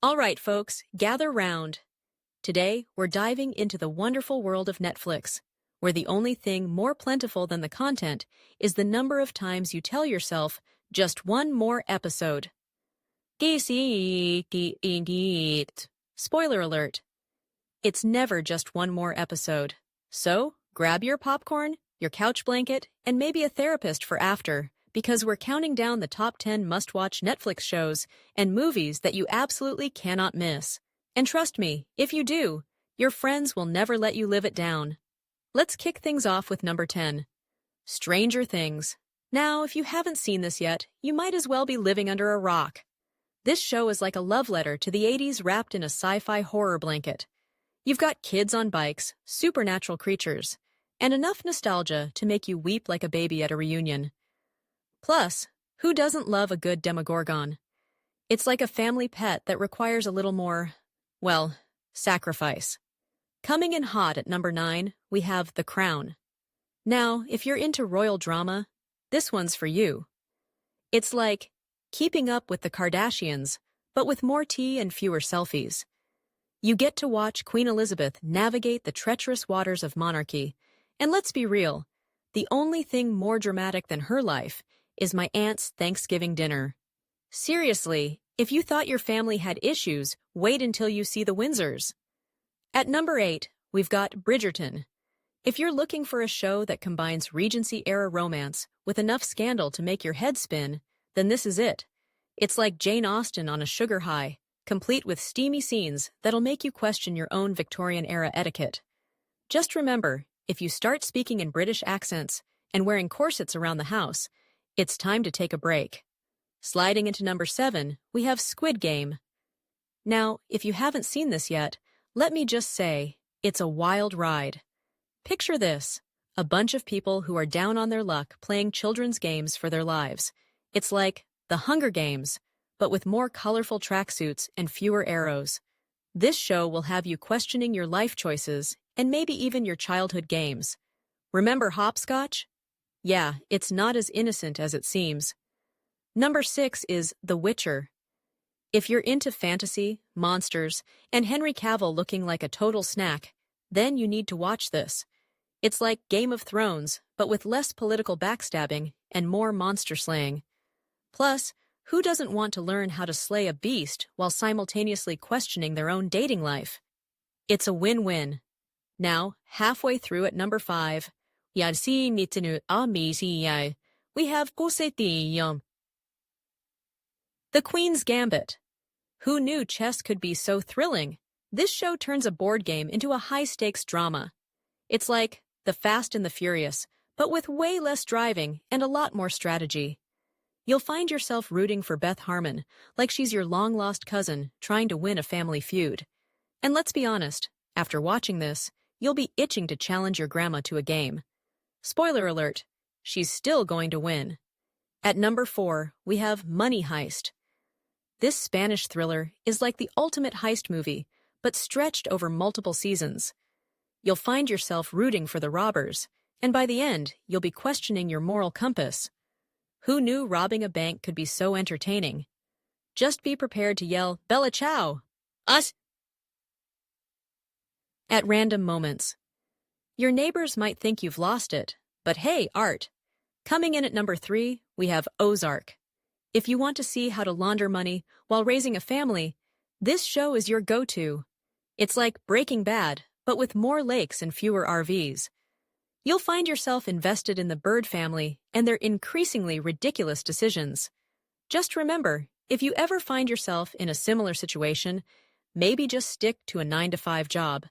All right, folks, gather round. Today, we're diving into the wonderful world of Netflix, where the only thing more plentiful than the content is the number of times you tell yourself just one more episode. Spoiler alert. It's never just one more episode. So, grab your popcorn, your couch blanket, and maybe a therapist for after, because we're counting down the top 10 must-watch Netflix shows and movies that you absolutely cannot miss. And trust me, if you do, your friends will never let you live it down. Let's kick things off with number 10. Stranger Things. Now, if you haven't seen this yet, you might as well be living under a rock. This show is like a love letter to the 80s wrapped in a sci-fi horror blanket. You've got kids on bikes, supernatural creatures, and enough nostalgia to make you weep like a baby at a reunion. Plus, who doesn't love a good Demogorgon? It's like a family pet that requires a little more, well, sacrifice. Coming in hot at number 9, we have The Crown. Now, if you're into royal drama, this one's for you. It's like Keeping Up with the Kardashians, but with more tea and fewer selfies. You get to watch Queen Elizabeth navigate the treacherous waters of monarchy, and let's be real, the only thing more dramatic than her life is my aunt's Thanksgiving dinner. Seriously, if you thought your family had issues, wait until you see the Windsors. At number 8, we've got Bridgerton. If you're looking for a show that combines Regency-era romance with enough scandal to make your head spin, then this is it. It's like Jane Austen on a sugar high, complete with steamy scenes that'll make you question your own Victorian-era etiquette. Just remember, if you start speaking in British accents and wearing corsets around the house, it's time to take a break. Sliding into number 7, we have Squid Game. Now, if you haven't seen this yet, let me just say, it's a wild ride. Picture this, a bunch of people who are down on their luck playing children's games for their lives. It's like The Hunger Games, but with more colorful tracksuits and fewer arrows. This show will have you questioning your life choices and maybe even your childhood games. Remember hopscotch? Yeah, it's not as innocent as it seems. Number 6 is The Witcher. If you're into fantasy, monsters, and Henry Cavill looking like a total snack, then you need to watch this. It's like Game of Thrones, but with less political backstabbing and more monster slaying. Plus, who doesn't want to learn how to slay a beast while simultaneously questioning their own dating life? It's a win-win. Now, halfway through at number 5, we have The Queen's Gambit. Who knew chess could be so thrilling? This show turns a board game into a high-stakes drama. It's like The Fast and the Furious, but with way less driving and a lot more strategy. You'll find yourself rooting for Beth Harmon, like she's your long-lost cousin trying to win a family feud. And let's be honest, after watching this, you'll be itching to challenge your grandma to a game. Spoiler alert, she's still going to win. At number 4, we have Money Heist. This Spanish thriller is like the ultimate heist movie, but stretched over multiple seasons. You'll find yourself rooting for the robbers, and by the end, you'll be questioning your moral compass. Who knew robbing a bank could be so entertaining? Just be prepared to yell, "Bella Ciao! Us!" at random moments. Your neighbors might think you've lost it, but hey, art. Coming in at number 3, we have Ozark. If you want to see how to launder money while raising a family, this show is your go-to. It's like Breaking Bad, but with more lakes and fewer RVs. You'll find yourself invested in the Bird family and their increasingly ridiculous decisions. Just remember, if you ever find yourself in a similar situation, maybe just stick to a 9-to-5 job.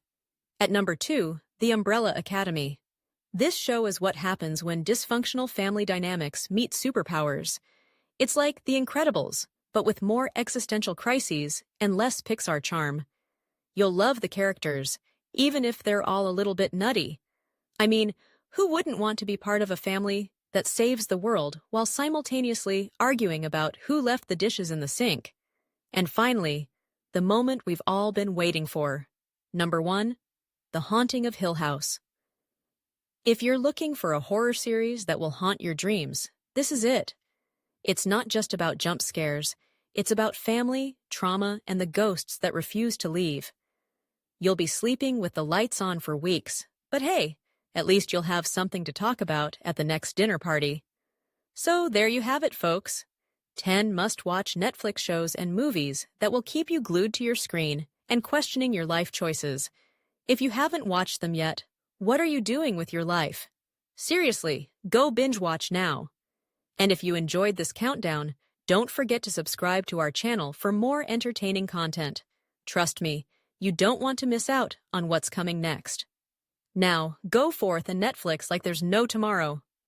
At number 2, The Umbrella Academy. This show is what happens when dysfunctional family dynamics meet superpowers. It's like The Incredibles, but with more existential crises and less Pixar charm. You'll love the characters, even if they're all a little bit nutty. I mean, who wouldn't want to be part of a family that saves the world while simultaneously arguing about who left the dishes in the sink? And finally, the moment we've all been waiting for. Number 1, The Haunting of Hill House. If you're looking for a horror series that will haunt your dreams, this is it. It's not just about jump scares. It's about family, trauma, and the ghosts that refuse to leave. You'll be sleeping with the lights on for weeks, but hey, at least you'll have something to talk about at the next dinner party. So there you have it, folks. 10 must-watch Netflix shows and movies that will keep you glued to your screen and questioning your life choices. If you haven't watched them yet, what are you doing with your life? Seriously, go binge-watch now. And if you enjoyed this countdown, don't forget to subscribe to our channel for more entertaining content. Trust me, you don't want to miss out on what's coming next. Now, go forth and Netflix like there's no tomorrow.